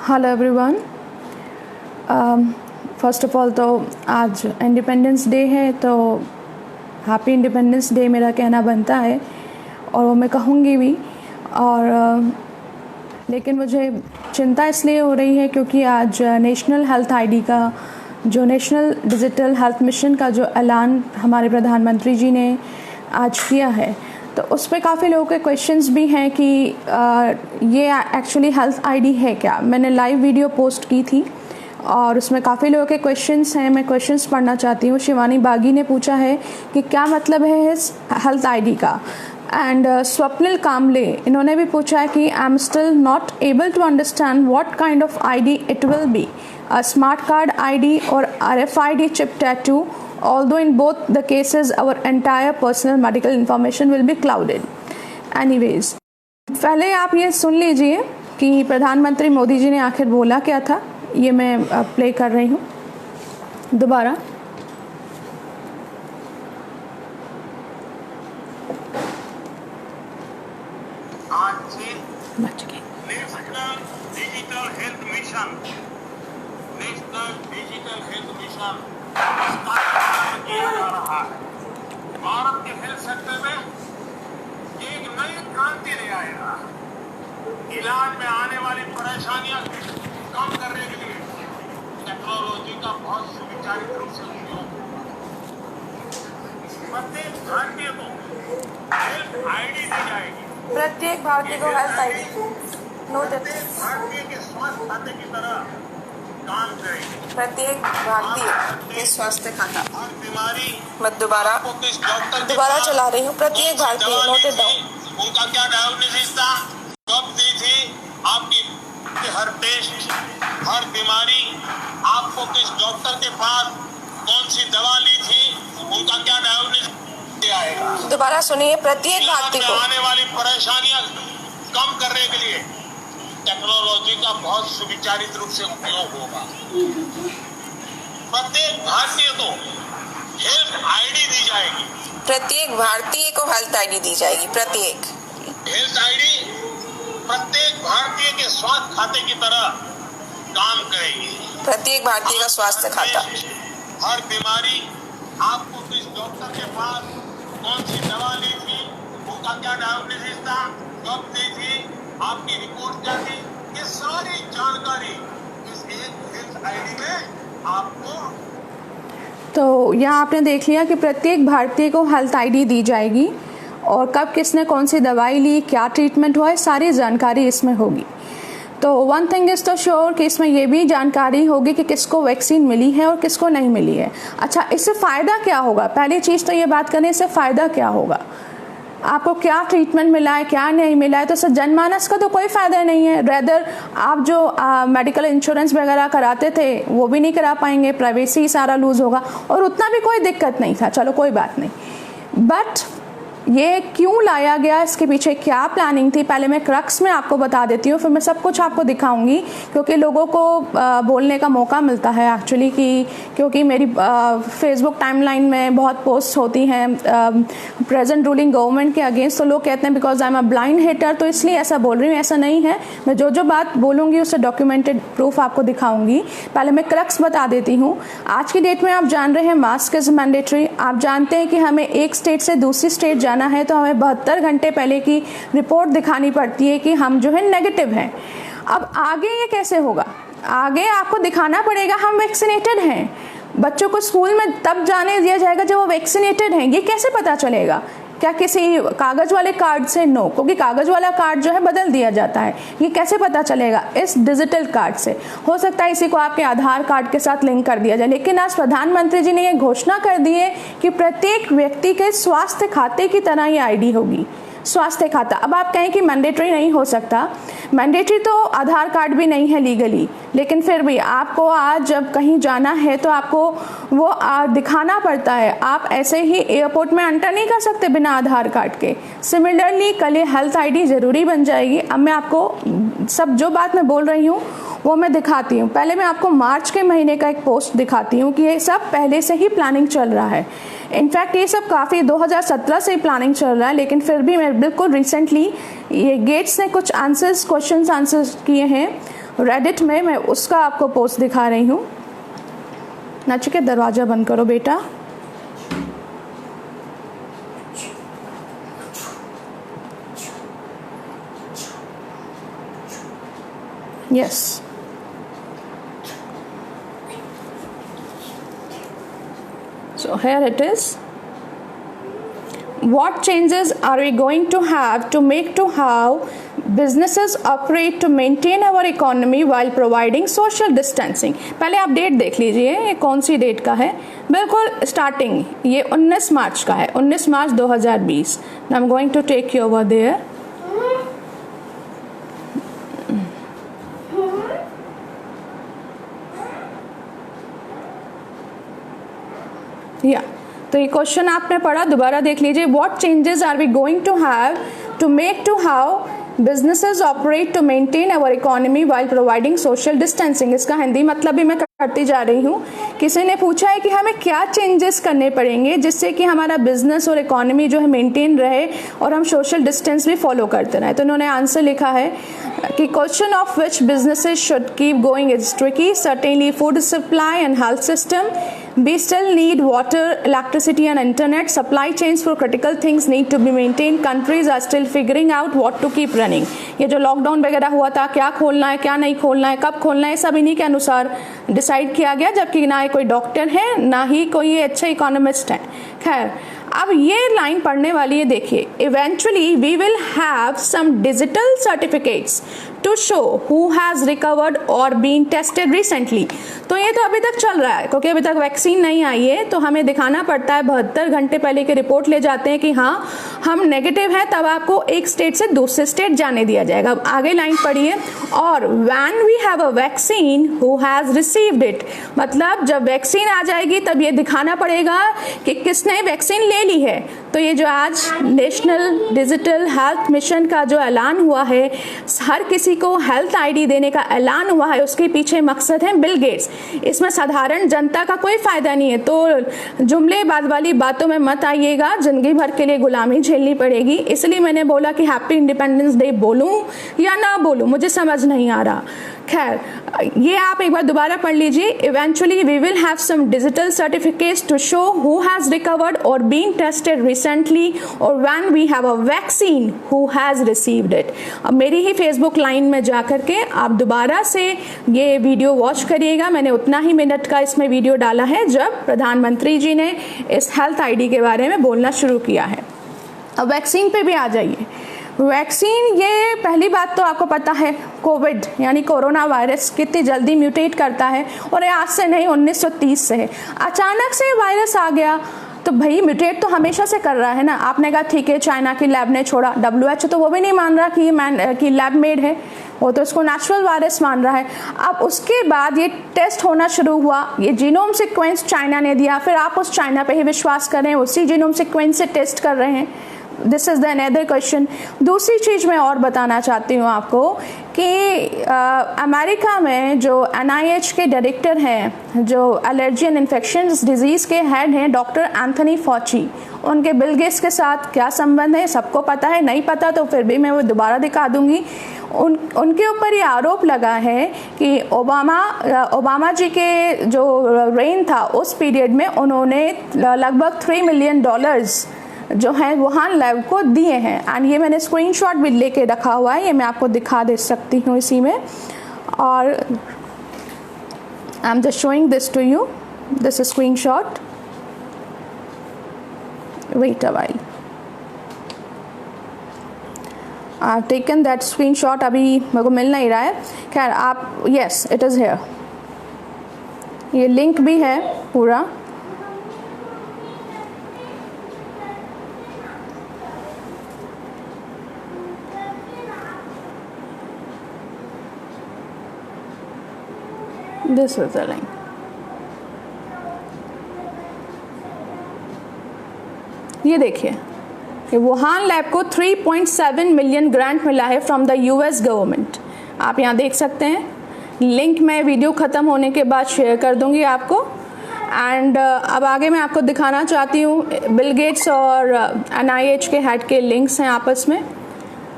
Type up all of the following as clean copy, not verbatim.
Hello everyone. First of all तो आज independence day है, तो हैप्पी इंडिपेंडेंस डे मेरा कहना बनता है और वो मैं कहूँगी भी। और लेकिन मुझे चिंता इसलिए हो रही है क्योंकि आज नेशनल हेल्थ आईडी का जो नेशनल डिजिटल हेल्थ मिशन का जो ऐलान हमारे प्रधानमंत्री जी ने आज किया है, तो उस पर काफ़ी लोगों के क्वेश्चंस भी हैं कि ये एक्चुअली हेल्थ आईडी है क्या। मैंने लाइव वीडियो पोस्ट की थी और उसमें काफ़ी लोगों के क्वेश्चंस हैं। मैं क्वेश्चंस पढ़ना चाहती हूँ। शिवानी बागी ने पूछा है कि क्या मतलब है इस हेल्थ आईडी का। एंड स्वप्निल कामले, इन्होंने भी पूछा है कि I am still not able to understand what kind of ID it will be, a smart card ID और RFID chip tattoo, although in both the cases our entire personal medical information will be clouded. Anyways, पहले आप ये सुन लीजिए कि प्रधानमंत्री मोदी जी ने आखिर बोला क्या था। ये मैं प्ले कर रही हूँ दोबारा। भारत के हेल्थ सेक्टर में एक नई क्रांति ले आएगा। इलाज में आने वाली परेशानियां कम करने के लिए टेक्नोलॉजी का बहुत सुविचारित रूप से उपयोग। प्रत्येक भारतीय को हेल्थ आईडी दी जाएगी। प्रत्येक भारतीय को हेल्थ आईडी प्रत्येक भारतीय के स्वास्थ्य खाते की तरह काम करेगी। प्रत्येक भारतीय के स्वास्थ्य खाता। हर बीमारी मैं दोबारा चला रही हूँ। प्रत्येक भारतीय, नोट इट डाउन। उनका क्या डायग्नोसिस था, कब दी थी, आपकी हर टेस्ट, हर बीमारी, आपको किस डॉक्टर के पास कौन सी दवा ली थी, उनका क्या डायग्नोसिस आएगा। दोबारा सुनिए। प्रत्येक भारतीय को आने वाली परेशानियां कम करने के लिए टेक्नोलॉजी का बहुत सुविचारित रूप से उपयोग होगा। प्रत्येक भारतीय को हेल्थ आईडी दी जाएगी। प्रत्येक भारतीय को हेल्थ आईडी दी जाएगी। प्रत्येक हेल्थ आईडी प्रत्येक भारतीय के स्वास्थ्य खाते की तरह काम करेगी। प्रत्येक भारतीय का स्वास्थ्य खाता। हर बीमारी, आपको किस डॉक्टर के पास कौन सी दवा ली थी, उनका क्या डायग्नोसिस था, कब दी थी, आपकी रिपोर्ट क्या थी, ये सारी जानकारी इस एक हेल्थ आईडी में आपको। तो यहाँ आपने देख लिया कि प्रत्येक भारतीय को हेल्थ आईडी दी जाएगी और कब किसने कौन सी दवाई ली, क्या ट्रीटमेंट हुआ है, सारी जानकारी इसमें होगी। तो वन थिंग इज़ तो श्योर कि इसमें यह भी जानकारी होगी कि किसको वैक्सीन मिली है और किसको नहीं मिली है। अच्छा, इससे फ़ायदा क्या होगा? पहली चीज़ तो ये बात करें, इससे फ़ायदा क्या होगा, आपको क्या ट्रीटमेंट मिला है, क्या नहीं मिला है। तो सर जनमानस का तो कोई फ़ायदा नहीं है। रेदर आप जो मेडिकल इंश्योरेंस वगैरह कराते थे वो भी नहीं करा पाएंगे, प्राइवेसी सारा लूज़ होगा और उतना भी कोई दिक्कत नहीं था। चलो कोई बात नहीं। बट ये क्यों लाया गया, इसके पीछे क्या प्लानिंग थी, पहले मैं क्रक्स में आपको बता देती हूँ, फिर मैं सब कुछ आपको दिखाऊंगी। क्योंकि लोगों को बोलने का मौका मिलता है एक्चुअली क्योंकि मेरी फेसबुक टाइमलाइन में बहुत पोस्ट होती हैं प्रेजेंट रूलिंग गवर्नमेंट के अगेंस्ट। तो लोग कहते हैं because I am a blind hater, तो इसलिए ऐसा बोल रही हूँ। ऐसा नहीं है। मैं जो बात बोलूँगी उससे डॉक्यूमेंटेड प्रूफ आपको दिखाऊंगी। पहले मैं क्रक्स बता देती हूँ। आज की डेट में आप जान रहे हैं मास्क इज़ मैंडेटरी। आप जानते हैं कि हमें एक स्टेट से दूसरी स्टेट जाना है तो हमें 72 घंटे पहले की रिपोर्ट दिखानी पड़ती है कि हम जो है नेगेटिव हैं। अब आगे ये कैसे होगा? आगे आपको दिखाना पड़ेगा हम वैक्सीनेटेड हैं। बच्चों को स्कूल में तब जाने दिया जाएगा जब वो वैक्सीनेटेड हैं। ये कैसे पता चलेगा? क्या किसी कागज़ वाले कार्ड से? नो, क्योंकि कागज़ वाला कार्ड जो है बदल दिया जाता है। ये कैसे पता चलेगा? इस डिजिटल कार्ड से। हो सकता है इसी को आपके आधार कार्ड के साथ लिंक कर दिया जाए। लेकिन आज प्रधानमंत्री जी ने ये घोषणा कर दी है कि प्रत्येक व्यक्ति के स्वास्थ्य खाते की तरह ये आईडी होगी, स्वास्थ्य खाता। अब आप कहें कि मैंडेटरी नहीं हो सकता। मैंडेटरी तो आधार कार्ड भी नहीं है लीगली, लेकिन फिर भी आपको आज जब कहीं जाना है तो आपको वो दिखाना पड़ता है। आप ऐसे ही एयरपोर्ट में एंटर नहीं कर सकते बिना आधार कार्ड के। सिमिलरली कल ये हेल्थ आईडी ज़रूरी बन जाएगी। अब मैं आपको सब जो बात मैं बोल रही हूँ वो मैं दिखाती हूँ। पहले मैं आपको मार्च के महीने का एक पोस्ट दिखाती हूँ कि ये सब पहले से ही प्लानिंग चल रहा है। इनफैक्ट ये सब काफ़ी 2017 से ही प्लानिंग चल रहा है, लेकिन फिर भी मैं बिल्कुल रिसेंटली ये गेट्स ने कुछ क्वेश्चन आंसर्स किए हैं रेडिट में, मैं उसका आपको पोस्ट दिखा रही हूँ। नचिकेत दरवाज़ा बंद करो बेटा। Yes, so here it is. What changes are we going to have to make to how businesses operate to maintain our economy while providing social distancing? पहले आप डेट देख लीजिए, ये कौन सी डेट का है। बिल्कुल स्टार्टिंग ये 19 मार्च का है, 19 मार्च 2020। Now I'm going to take you over there. तो ये क्वेश्चन आपने पढ़ा, दोबारा देख लीजिए। What changes are we going to have to make to how businesses operate to maintain our economy while providing social distancing. इसका हिंदी मतलब भी मैं करती जा रही हूँ। किसी ने पूछा है कि हमें क्या चेंजेस करने पड़ेंगे जिससे कि हमारा बिजनेस और इकोनॉमी जो है मेंटेन रहे और हम सोशल डिस्टेंस भी फॉलो करते रहे। तो उन्होंने आंसर लिखा है कि question of which businesses should keep going is tricky, certainly food supply and health system, we still need water, electricity and internet, supply chains for critical things need to be maintained, countries are still figuring out what to keep running। ये जो lockdown वगैरह हुआ था, क्या खोलना है क्या नहीं खोलना है, कब खोलना है, सब इन्हीं के अनुसार डिसाइड किया गया, जबकि ना ही कोई डॉक्टर है ना ही कोई अच्छे इकोनॉमिस्ट है। खैर, अब ये लाइन पढ़ने वाली है, देखिए। Eventually we will have some digital certificates to show who has recovered or been tested recently. तो ये तो अभी तक चल रहा है क्योंकि अभी तक वैक्सीन नहीं आई है, तो हमें दिखाना पड़ता है। 72 घंटे पहले की रिपोर्ट ले जाते हैं कि हाँ हम नेगेटिव है, तब आपको एक स्टेट से दूसरे स्टेट जाने दिया जाएगा। अब आगे लाइन पढ़िए। और when we have a vaccine who has received it, मतलब जब वैक्सीन आ जाएगी तब ये दिखाना पड़ेगा कि किसने वैक्सीन ले ली है। तो ये जो आज नेशनल डिजिटल हेल्थ मिशन का जो ऐलान हुआ है, हर किसी को हेल्थ आईडी देने का ऐलान हुआ है, उसके पीछे मकसद है बिल गेट्स। इसमें साधारण जनता का कोई फायदा नहीं है। तो जुमलेबाज वाली बातों में मत आइएगा, जिंदगी भर के लिए गुलामी झेलनी पड़ेगी। इसलिए मैंने बोला कि हैप्पी इंडिपेंडेंस डे बोलूं या ना बोलूं, मुझे समझ नहीं आ रहा। खैर, ये आप एक बार दोबारा पढ़ लीजिए। Eventually we will have some digital certificates to show who has recovered or been tested recently और when we have a vaccine who has received it. अब मेरी ही फेसबुक लाइन में जा करके आप दोबारा से ये वीडियो वॉच करिएगा। मैंने उतना ही मिनट का इसमें वीडियो डाला है जब प्रधानमंत्री जी ने इस हेल्थ आईडी के बारे में बोलना शुरू किया है। अब वैक्सीन पे भी आ जाइए। वैक्सीन, ये पहली बात तो आपको पता है कोविड यानी कोरोना वायरस कितनी जल्दी म्यूटेट करता है, और ये आज से नहीं 1930 से है। अचानक से वायरस आ गया तो भाई म्यूटेट तो हमेशा से कर रहा है ना। आपने कहा ठीक है चाइना की लैब ने छोड़ा, WHO तो वो भी नहीं मान रहा कि लैब मेड है, वो तो इसको नेचुरल वायरस मान रहा है। अब उसके बाद ये टेस्ट होना शुरू हुआ, ये जीनोम सीक्वेंस चाइना ने दिया, फिर आप उस चाइना पे ही विश्वास कर रहे हैं, उसी जीनोम सीक्वेंस से टेस्ट कर रहे हैं। This is the another question. दूसरी चीज़ मैं और बताना चाहती हूँ आपको कि अमेरिका में जो NIH के डायरेक्टर हैं, जो एलर्जी एंड इन्फेक्शंस डिजीज़ के हेड हैं, डॉक्टर एंथनी फॉची, उनके बिल गेट्स के साथ क्या संबंध है सबको पता है। नहीं पता तो फिर भी मैं वो दोबारा दिखा दूंगी। उनके ऊपर ये आरोप लगा है कि ओबामा जी के जो रेन था उस पीरियड में उन्होंने लगभग $3 मिलियन जो है वुहान लैब को दिए हैं। एंड ये मैंने स्क्रीनशॉट भी लेके रखा हुआ है, ये मैं आपको दिखा दे सकती हूँ इसी में। और I am just showing this to you, this is screenshot. Wait a while, I have taken that screenshot, अभी मेरे को मिल नहीं रहा है। खैर आप, यस इट इज़ हियर, ये लिंक भी है पूरा। This is the link. ये देखिए कि वुहान लैब को 3.7 मिलियन ग्रांट मिला है फ्रॉम द US गवर्नमेंट। आप यहाँ देख सकते हैं, लिंक मैं वीडियो ख़त्म होने के बाद शेयर कर दूंगी आपको। एंड अब आगे मैं आपको दिखाना चाहती हूँ, बिल गेट्स और NIH के हेड के लिंक्स हैं आपस में।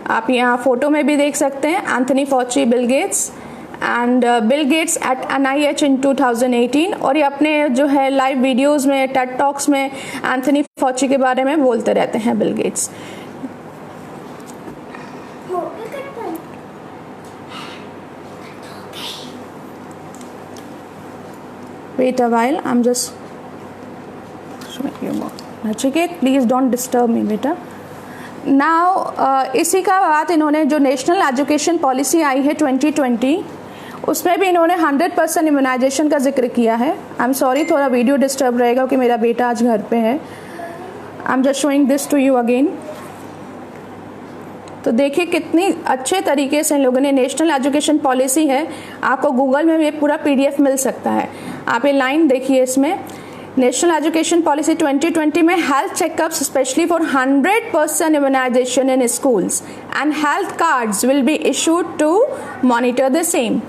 आप यहाँ फ़ोटो में भी देख सकते हैं, Anthony Fauci, Bill Gates and Bill Gates at NIH in 2018। और ये अपने जो है लाइव वीडियोस में, टेड टॉक्स में एंथनी फॉची के बारे में बोलते रहते हैं Bill Gates. Wait a while, I'm just showing you more. Nachiket, please don't disturb me, बेटा। Now इसी का बात इन्होंने जो नेशनल एजुकेशन पॉलिसी आई है 2020, उसमें भी इन्होंने 100% इम्यूनाइजेशन का जिक्र किया है। आई एम सॉरी, थोड़ा वीडियो डिस्टर्ब रहेगा क्योंकि मेरा बेटा आज घर पे है। I am just showing this to you again. तो देखिए कितनी अच्छे तरीके से इन लोगों ने, नेशनल एजुकेशन पॉलिसी है, आपको गूगल में भी पूरा PDF मिल सकता है। आप ये लाइन देखिए, इसमें नेशनल एजुकेशन पॉलिसी 2020 में health checkups specially for 100% immunisation in schools and health cards will be issued to monitor the same.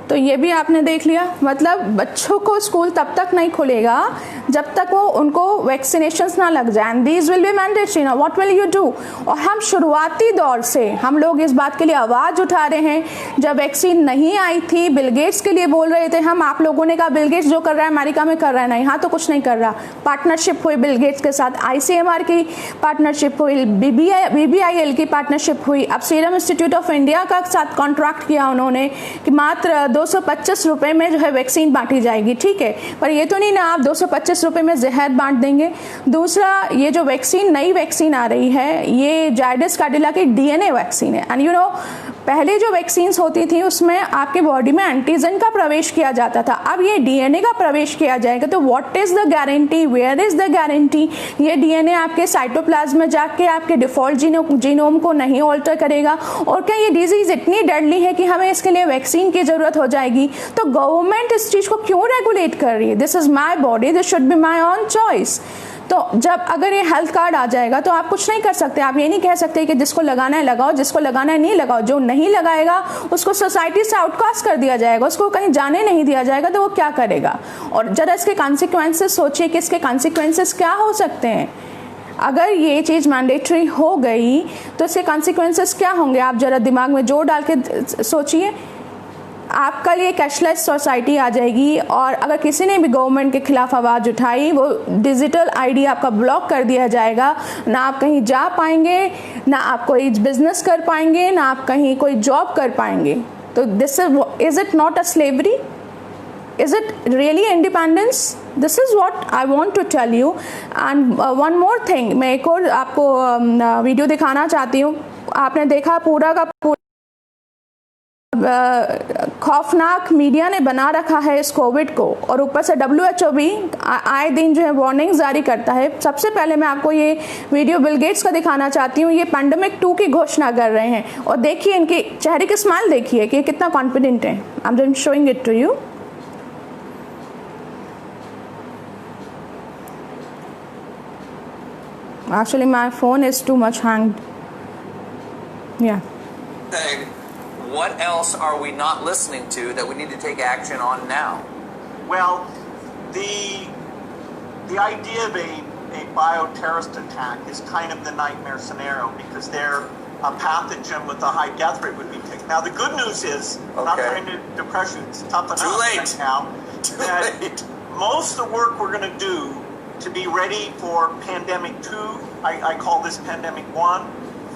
तो ये भी आपने देख लिया, मतलब बच्चों को स्कूल तब तक नहीं खुलेगा जब तक वो उनको वैक्सीनेशंस ना लग जाए। And these will be mandatory. Now what will you do? और हम शुरुआती दौर से हम लोग इस बात के लिए आवाज़ उठा रहे हैं। जब वैक्सीन नहीं आई थी, बिल गेट्स के लिए बोल रहे थे हम, आप लोगों ने कहा बिल गेट्स जो कर रहा है अमेरिका में कर रहा है ना, यहाँ तो कुछ नहीं कर रहा। पार्टनरशिप हुई बिल गेट्स के साथ, ICMR की पार्टनरशिप हुई, BBIL की पार्टनरशिप हुई। अब सीरम इंस्टीट्यूट ऑफ इंडिया का साथ कॉन्ट्रैक्ट किया उन्होंने कि मात्र 225 रुपए में जो है वैक्सीन बांटी जाएगी, ठीक है। पर ये तो नहीं ना आप 225 रुपए में जहर बांट देंगे। दूसरा, ये जो वैक्सीन, नई वैक्सीन आ रही है, ये जायडस कैडिला की DNA वैक्सीन है। एंड यू नो, पहले जो वैक्सीन्स होती थी उसमें आपके बॉडी में एंटीजन का प्रवेश किया जाता था, अब ये DNA का प्रवेश किया जाएगा। तो what is the guarantee, where is the guarantee? ये DNA आपके साइटोप्लाज्म में जाके आपके डिफॉल्ट जीनोम को नहीं ऑल्टर करेगा। और क्या ये डिजीज इतनी डेडली है कि हमें इसके लिए वैक्सीन की जरूरत हो जाएगी? तो गवर्नमेंट इस चीज को क्यों रेगुलेट कर रही है? This is my body, this should be my on choice. तो जब अगर ये हेल्थ कार्ड आ जाएगा तो आप कुछ नहीं कर सकते। आप ये नहीं कह सकते कि जिसको लगाना है लगाओ, जिसको लगाना है नहीं लगाओ। जो नहीं लगाएगा उसको सोसाइटी से आउटकास्ट कर दिया जाएगा, उसको कहीं जाने नहीं दिया जाएगा, तो वो क्या करेगा? और जरा इसके कॉन्सिक्वेंसेस सोचिए कि इसके कॉन्सिक्वेंसेस क्या हो सकते हैं। अगर ये चीज़ मैंडेटरी हो गई तो इसके कॉन्सिक्वेंसेस क्या होंगे? आप जरा दिमाग में जोर डाल के सोचिए। आपका लिए कैशलेस सोसाइटी आ जाएगी, और अगर किसी ने भी गवर्नमेंट के खिलाफ आवाज़ उठाई, वो डिजिटल ID आपका ब्लॉक कर दिया जाएगा। ना आप कहीं जा पाएंगे, ना आप कोई बिजनेस कर पाएंगे, ना आप कहीं कोई जॉब कर पाएंगे। तो this is it not a slavery? Is it really independence? This is what I want to tell you. And one more thing, मैं एक और आपको वीडियो दिखाना चाहती हूँ। आपने देखा पूरा का पूरा खौफनाक मीडिया ने बना रखा है इस कोविड को, और ऊपर से WHO भी आए दिन जो है वार्निंग जारी करता है। सबसे पहले मैं आपको ये वीडियो बिल गेट्स का दिखाना चाहती हूँ। ये पैंडेमिक 2 की घोषणा कर रहे हैं, और देखिए इनके चेहरे की स्माइल देखिए कि कितना कॉन्फिडेंट है। I am just showing it to you. Actually, my phone is too much hanged. Yeah. What else are we not listening to that we need to take action on now? Well, the idea of a bioterrorist attack is kind of the nightmare scenario, because they're a pathogen with a high death rate would be picked. Now, the good news is, not trying to depress you, it's tough enough right now, that most of the work we're going to do to be ready for pandemic 2, I call this pandemic 1,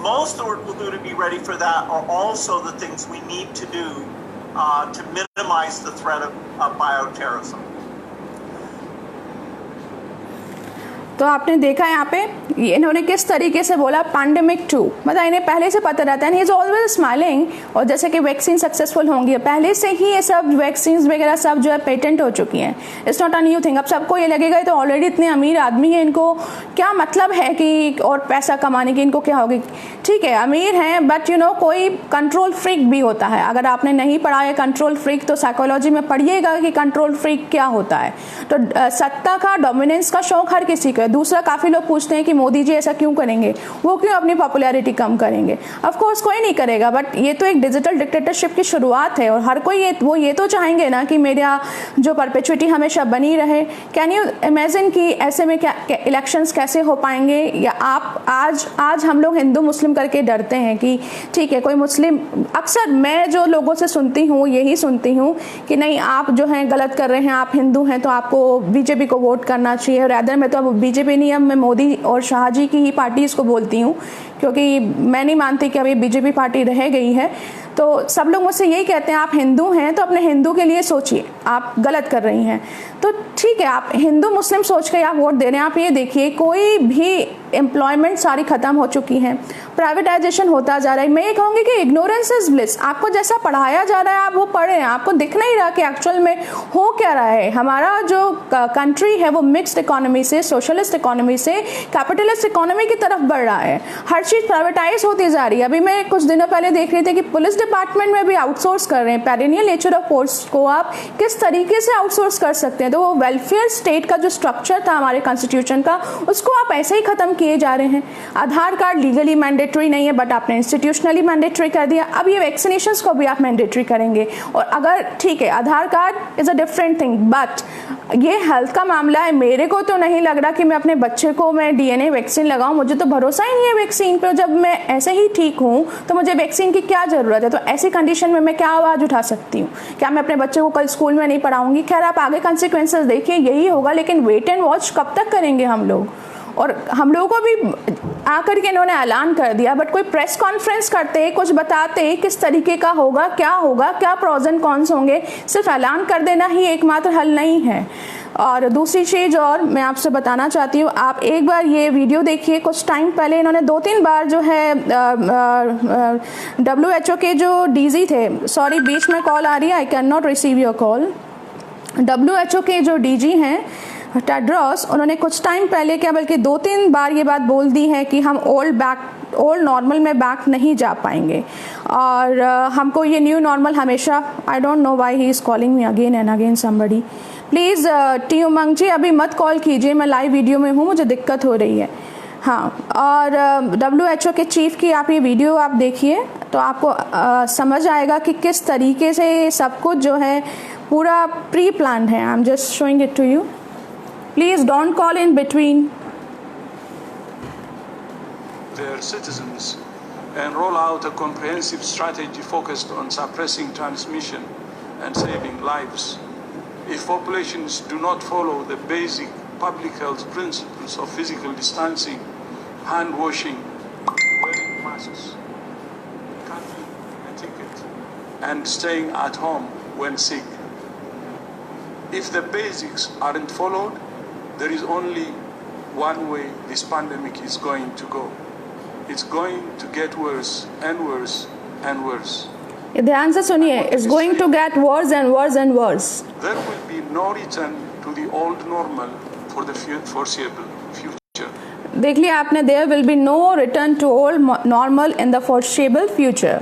most of the work we'll do to be ready for that are also the things we need to do to minimize the threat of bioterrorism. तो आपने देखा यहाँ पे इन्होंने किस तरीके से बोला पैंडेमिक 2, मतलब इन्हें पहले से पता रहता है। He is always smiling. और जैसे कि वैक्सीन सक्सेसफुल होंगी, पहले से ही ये सब वैक्सीन वगैरह सब जो है पेटेंट हो चुकी हैं। It's not a new thing. अब सबको ये लगेगा तो ऑलरेडी इतने अमीर आदमी हैं, इनको क्या मतलब है कि और पैसा कमाने की इनको क्या होगी? ठीक है, अमीर हैं, बट यू नो कोई कंट्रोल फ्रीक भी होता है। अगर आपने नहीं पढ़ा है कंट्रोल फ्रीक, तो साइकोलॉजी में पढ़िएगा कि कंट्रोल फ्रीक क्या होता है। तो सत्ता का, डोमिनेंस का शौक हर किसी को, दूसरा, काफ़ी लोग पूछते हैं कि मोदी जी ऐसा क्यों करेंगे, वो क्यों अपनी पॉपुलैरिटी कम करेंगे। ऑफ कोर्स कोई नहीं करेगा, बट ये तो एक डिजिटल डिक्टेटरशिप की शुरुआत है और हर कोई ये तो चाहेंगे ना कि मेरा जो परपेचुइटी हमेशा बनी रहे। कैन यू इमेजिन कि ऐसे में क्या इलेक्शंस कैसे हो पाएंगे? या आप आज हम लोग हिंदू मुस्लिम करके डरते हैं कि ठीक है कोई मुस्लिम, अक्सर मैं जो लोगों से सुनती हूँ यही सुनती हूँ कि नहीं आप जो हैं गलत कर रहे हैं, आप हिंदू हैं तो आपको बीजेपी को वोट करना चाहिए। रैदर मैं तो अब बीजेपी नहीं, अब मैं मोदी और शाह जी की ही पार्टी इसको बोलती हूँ, क्योंकि मैं नहीं मानती कि अभी बीजेपी पार्टी रह गई है। तो सब लोग मुझसे यही कहते हैं आप हिंदू हैं तो अपने हिंदू के लिए सोचिए, आप गलत कर रही हैं। तो ठीक है, आप हिंदू मुस्लिम सोच के आप वोट दे रहे हैं। आप ये देखिए कोई भी एम्प्लॉयमेंट सारी ख़त्म हो चुकी है, प्राइवेटाइजेशन होता जा रहा है। मैं ये कहूँगी कि इग्नोरेंस इज ब्लिस। आपको जैसा पढ़ाया जा रहा है आप वो पढ़ रहे हैं, आपको दिख नहीं रहा कि एक्चुअल में हो क्या रहा है। हमारा जो कंट्री है वो मिक्स्ड इकोनॉमी से, सोशलिस्ट इकोनॉमी से कैपिटलिस्ट इकोनॉमी की तरफ बढ़ रहा है। हर चीज़ प्राइवेटाइज होती जा रही है। अभी मैं कुछ दिनों पहले देख रही थी कि पुलिस डिपार्टमेंट में भी आउटसोर्स कर रहे हैं। पेरिनियल नेचर ऑफ पोस्ट को आप किस तरीके से आउटसोर्स कर सकते हैं? तो वो वेलफेयर स्टेट का जो स्ट्रक्चर था हमारे कॉन्स्टिट्यूशन का, उसको आप ऐसे ही खत्म किए जा रहे हैं। आधार कार्ड लीगली मैंडेटरी नहीं है, बट आपने इंस्टीट्यूशनली मैंडेटरी कर दिया। अब ये वैक्सीनेशंस को भी आप मैंडेटरी करेंगे। और अगर ठीक है Aadhaar card is a different thing, but ये हेल्थ का मामला है। मेरे को तो नहीं लग रहा कि मैं अपने बच्चे को मैं DNA वैक्सीन लगाऊं। मुझे तो भरोसा ही नहीं है वैक्सीन पे। जब मैं ऐसे ही ठीक हूँ तो मुझे वैक्सीन की क्या ज़रूरत है? तो ऐसी कंडीशन में मैं क्या आवाज़ उठा सकती हूँ? क्या मैं अपने बच्चे को कल स्कूल में नहीं पढ़ाऊंगी? खैर आप आगे कंसिक्वेंसेस देखिए, यही होगा। लेकिन वेट एंड वॉच कब तक करेंगे हम लोग? और हम लोगों को भी आकर के इन्होंने ऐलान कर दिया, बट कोई प्रेस कॉन्फ्रेंस करते, कुछ बताते किस तरीके का होगा, क्या प्रोज एंड कॉन्स होंगे। सिर्फ ऐलान कर देना ही एकमात्र हल नहीं है। और दूसरी चीज़ और मैं आपसे बताना चाहती हूँ, आप एक बार ये वीडियो देखिए। कुछ टाइम पहले इन्होंने 2-3 बार जो है WHO के जो DG थे, सॉरी बीच में कॉल आ रही है, I can not receive your call. WHO के जो DG हैं टेड्रोस, उन्होंने कुछ टाइम पहले क्या बल्कि 2-3 बार ये बात बोल दी है कि हम ओल्ड नॉर्मल में बैक नहीं जा पाएंगे। और हमको ये न्यू नॉर्मल हमेशा, I don't know why he is calling me again and again somebody. Please टी उमंग जी अभी मत कॉल कीजिए, मैं लाइव वीडियो में हूँ, मुझे दिक्कत हो रही है। हाँ, और WHO के चीफ की आप ये वीडियो आप देखिए तो आपको समझ आएगा कि किस तरीके से सब कुछ जो है पूरा प्री प्लान है। I am just showing it to you, please don't call in between. Their citizens and roll out a comprehensive strategy focused on suppressing transmission and saving lives. If populations do not follow the basic public health principles of physical distancing, hand washing, wearing masks, cutting etiquette, and staying at home when sick, if the basics aren't followed, there is only one way this pandemic is going to go. It's going to get worse and worse and worse. ध्यान से सुनिए, it's going to get worse and worse and worse. There will be no return to the old normal for the foreseeable future. देख लिया आपने, there will be no return to old normal in the foreseeable future.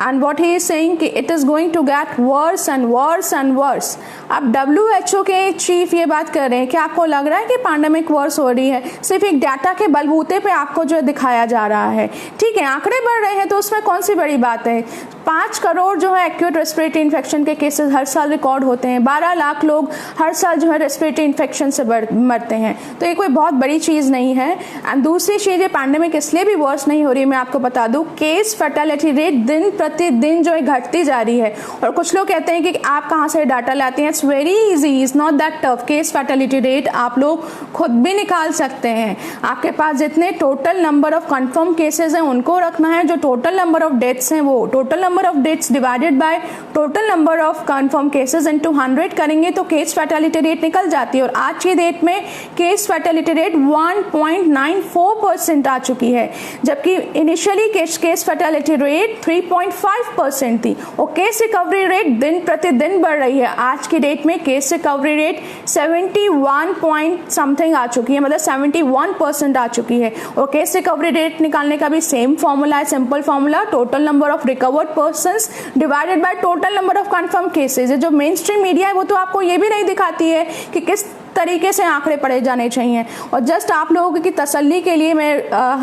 And what he is saying कि it is going to get worse and worse and worse. अब WHO के chief ये बात कर रहे हैं कि आपको लग रहा है कि पैंडेमिक वर्स हो रही है? सिर्फ एक डाटा के बलबूते पे आपको जो दिखाया जा रहा है। ठीक है आंकड़े बढ़ रहे हैं तो उसमें कौन सी बड़ी बात है? 5 करोड़ जो है एक्यूट रेस्पिरेटरी इन्फेक्शन के केसेस हर साल रिकॉर्ड होते हैं। 12 लाख लोग हर साल जो है रेस्पिरेटरी इन्फेक्शन से मरते हैं। तो ये कोई बहुत बड़ी चीज़ नहीं है। एंड दूसरी चीज़, ये पैंडेमिक इसलिए भी वर्स नहीं हो रही, मैं आपको बता दूँ, केस फर्टेलिटी रेट दिन प्रतिदिन जो है घटती जा रही है। और कुछ लोग कहते हैं कि आप कहाँ से डाटा लाते हैं? It's very easy, is not that tough. Case fertility rate आप लोग खुद भी निकाल सकते हैं। आपके पास जितने total number of confirm cases हैं उनको रखना है, जो टोटल नंबर ऑफ डेथ्स हैं वो total number of deaths divided by total number of confirm cases into 100 करेंगे तो केस फर्टेलिटी रेट निकल जाती है। और आज की डेट में केस फर्टेलिटी रेट 1.94% आ चुकी है, जबकि इनिशियली केस फर्टेलिटी रेट 3.5% थी। और केस रिकवरी रेट दिन प्रतिदिन बढ़ रही है। आज की डेट में case recovery rate 71 point something आ चुकी है, मतलब 71% आ चुकी है। और केस रिकवरी रेट निकालने का भी सेम फॉर्मूला है, simple formula, total number of recovered persons divided by total number of confirm cases. जो मेन स्ट्रीम मीडिया है वो तो आपको ये भी नहीं दिखाती है कि किस तरीके से आंकड़े पढ़े जाने चाहिए। और जस्ट आप लोगों की तसल्ली के लिए मैं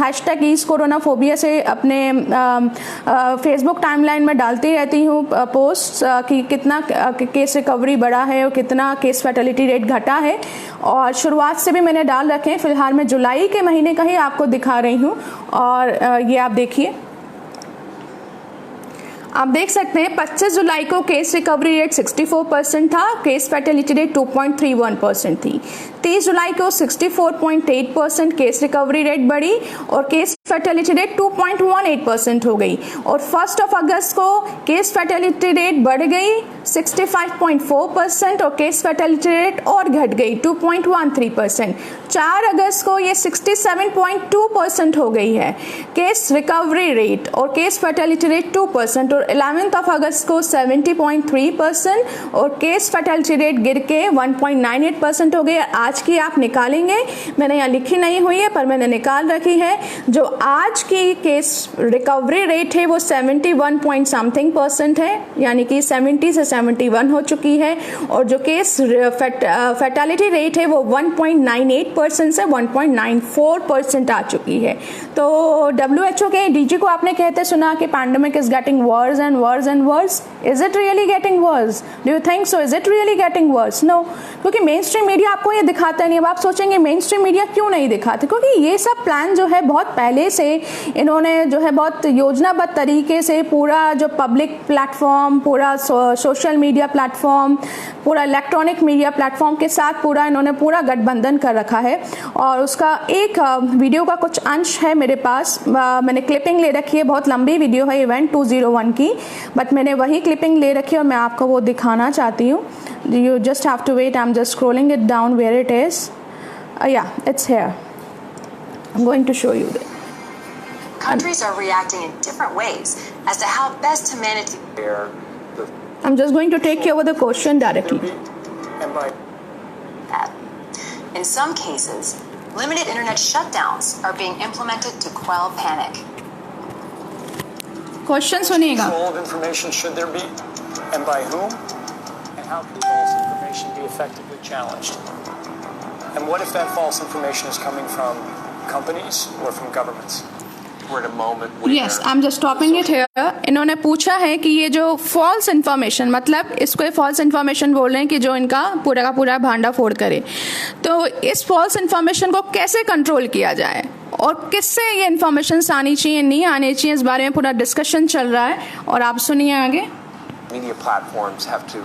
हैशटैग ईज कोरोनाफोबिया से अपने फेसबुक टाइमलाइन में डालती रहती हूँ पोस्ट कि कितना केस रिकवरी बढ़ा है और कितना केस फैटेलिटी रेट घटा है। और शुरुआत से भी मैंने डाल रखे हैं, फिलहाल मैं जुलाई के महीने का ही आपको दिखा रही हूँ। और ये आप देखिए, आप देख सकते हैं 25 जुलाई को केस रिकवरी रेट 64% था, केस फैटेलिटी रेट 2.31% थी। 30 जुलाई को 64.8% केस रिकवरी रेट बढ़ी और केस फैटेलिटी रेट 2.18% हो गई। और 1 अगस्त को केस फैटेलिटी रेट बढ़ गई 65.4% और केस फैटेलिटी रेट और घट गई 2.13%। 4 अगस्त को ये 67.2% हो गई है केस रिकवरी रेट और केस फैटेलिटी रेट 2%। और 11 अगस्त को 70.3% और केस फैटेलिटी रेट गिर के 1.98% हो गई। आज की आप निकालेंगे, मैंने यहाँ लिखी नहीं हुई है पर मैंने निकाल रखी है। जो आज की केस रिकवरी रेट है वो 71% है, यानी कि 70 से 71 हो चुकी है। और जो केस फैटेलिटी रेट है वो 1.98% से 1.94% आ चुकी है। तो WHO के DG को आपने कहते सुना कि pandemic is getting worse and worse and worse. Is it really getting worse? Do you think so? Is it really getting worse? No, क्योंकि मेन स्ट्रीम मीडिया आपको ये दिखाता नहीं। अब आप सोचेंगे मेन स्ट्रीम मीडिया क्यों नहीं दिखाते? क्योंकि ये सब प्लान जो है बहुत पहले से इन्होंने जो है बहुत योजनाबद्ध तरीके से पूरा जो पब्लिक प्लेटफॉर्म, पूरा सोशल मीडिया प्लेटफॉर्म, पूरा इलेक्ट्रॉनिक मीडिया प्लेटफॉर्म के साथ पूरा इन्होंने पूरा गठबंधन कर रखा है। और उसका एक वीडियो का कुछ अंश है मेरे पास, मैंने क्लिपिंग ले रखी है, बहुत लंबी वीडियो है इवेंट 201 की, बट मैंने वही क्लिपिंग ले रखी है और मैं आपको वो दिखाना चाहती हूँ। You just have to wait. I'm just scrolling it down where it is. Yeah, it's here. I'm going to show you that. Countries are reacting in different ways as to how best to manage I'm just going to take you over the question directly. In some cases, limited internet shutdowns are being implemented to quell panic. Question सुनिएगा. Control of information should there be, and by whom? And how can false information be effectively challenged? And what if that false information is coming from companies or from governments? We're at a moment where Yes, I'm just stopping it here. इन्होंने पूछा है कि ये जो false information, मतलब इसको false information बोल रहे हैं कि जो इनका पूरा का पूरा भांडा फोड़ करे, तो इस false information को कैसे कंट्रोल किया जाए और किससे ये इन्फॉर्मेशन आनी चाहिए, नहीं आनी चाहिए, इस बारे में पूरा डिस्कशन चल रहा है। और आप सुनिए आगे। Media platforms have to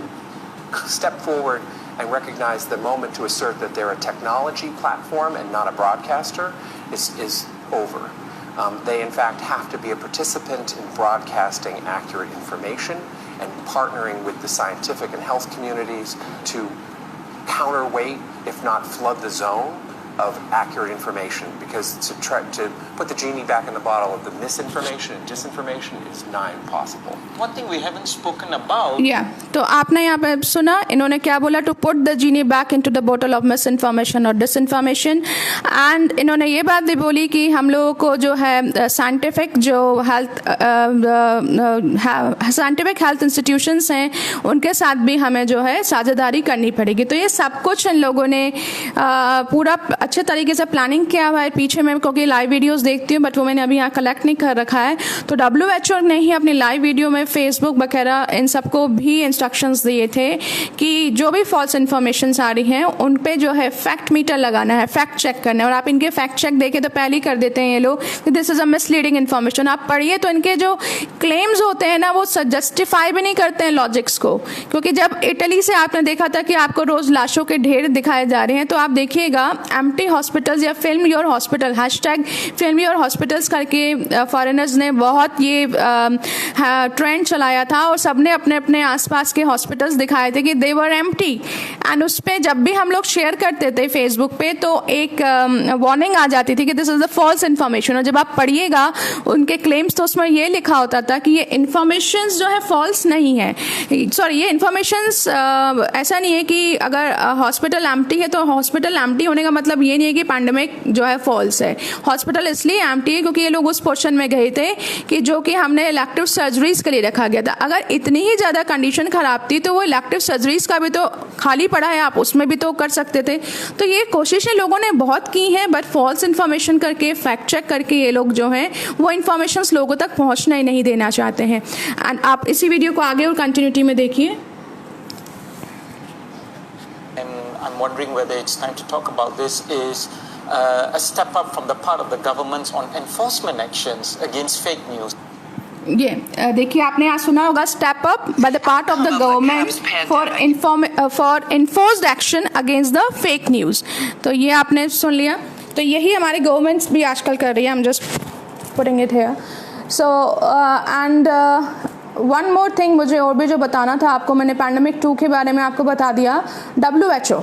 step forward and recognize the moment to assert that they're a technology platform and not a broadcaster is over. They in fact have to be a participant in broadcasting accurate information and partnering with the scientific and health communities to counterweight, if not flood the zone of accurate information, because to try to put the genie back in the bottle of the misinformation and disinformation is nigh impossible. One thing we haven't spoken about. Yeah, तो आपने यहाँ पे सुना इन्होंने क्या बोला, to put the genie back into the bottle of misinformation और disinformation, and इन्होंने ये बात भी बोली कि हम लोगों को जो है साइंटिफिक जो साइंटिफिक हेल्थ इंस्टीट्यूशंस हैं उनके साथ भी हमें जो है साझेदारी करनी पड़ेगी। तो ये सब कुछ इन लोगों ने पूरा अच्छे तरीके से प्लानिंग किया हुआ है पीछे में, क्योंकि लाइव वीडियोस देखती हूँ बट वो मैंने अभी यहाँ कलेक्ट नहीं कर रखा है। तो WHO ने ही अपनी लाइव वीडियो में फेसबुक वगैरह इन सबको भी इंस्ट्रक्शंस दिए थे कि जो भी फॉल्स इन्फॉर्मेशन आ रही हैं उन पे जो है फैक्ट मीटर लगाना है, फैक्ट चेक करना है। और आप इनके फैक्ट चेक देखे तो पहले ही कर देते हैं ये लोग कि this is a misleading information. आप पढ़िए तो इनके जो क्लेम्स होते हैं ना वो जस्टिफाई भी नहीं करते हैं लॉजिक्स को, क्योंकि जब इटली से आपने देखा था कि आपको रोज लाशों के ढेर दिखाए जा रहे हैं, तो आप देखिएगा एम्प्टी हॉस्पिटल्स या film your hospital hashtag film your hospitals करके फॉरेनर्स ने बहुत ये ट्रेंड चलाया था और सबने अपने अपने आसपास के हॉस्पिटल्स दिखाए थे कि दे वर एम्प्टी। एंड उस पर जब भी हम लोग शेयर करते थे फेसबुक पे तो एक वार्निंग आ जाती थी कि this is the false information. और जब आप पढ़िएगा उनके क्लेम्स तो उसमें ये लिखा होता था कि ये इन्फॉर्मेशन जो है फॉल्स नहीं है, सॉरी ये इन्फॉर्मेशन ऐसा नहीं है कि अगर हॉस्पिटल एम्प्टी है तो हॉस्पिटल एम्प्टी होने का मतलब मतलब ये नहीं है कि पैंडमिक जो है फॉल्स है। हॉस्पिटल इसलिए एम्प्टी है क्योंकि ये लोग उस पोर्शन में गए थे कि जो कि हमने इलेक्टिव सर्जरीज के लिए रखा गया था। अगर इतनी ही ज़्यादा कंडीशन ख़राब थी तो वो इलेक्टिव सर्जरीज का भी तो खाली पड़ा है, आप उसमें भी तो कर सकते थे। तो ये कोशिशें लोगों ने बहुत की हैं, बट फॉल्स इन्फॉर्मेशन करके, फैक्ट चेक करके ये लोग जो हैं वो इन्फॉर्मेशन लोगों तक पहुँचना ही नहीं देना चाहते हैं। एंड आप इसी वीडियो को आगे और कंटिन्यूटी में देखिए। I'm wondering whether it's time to talk about this is a step up from the part of the governments on enforcement actions against fake news. ये देखिए, आपने यहाँ सुना होगा step up by the part of the government for enforced action against the fake news. तो ये आपने सुन लिया। तो यही हमारे गवर्नमेंट्स भी आजकल कर रही है। I'm just putting it here. So and one more thing मुझे और भी जो बताना था आपको, मैंने पैंडेमिक 2 के बारे में आपको बता दिया। WHO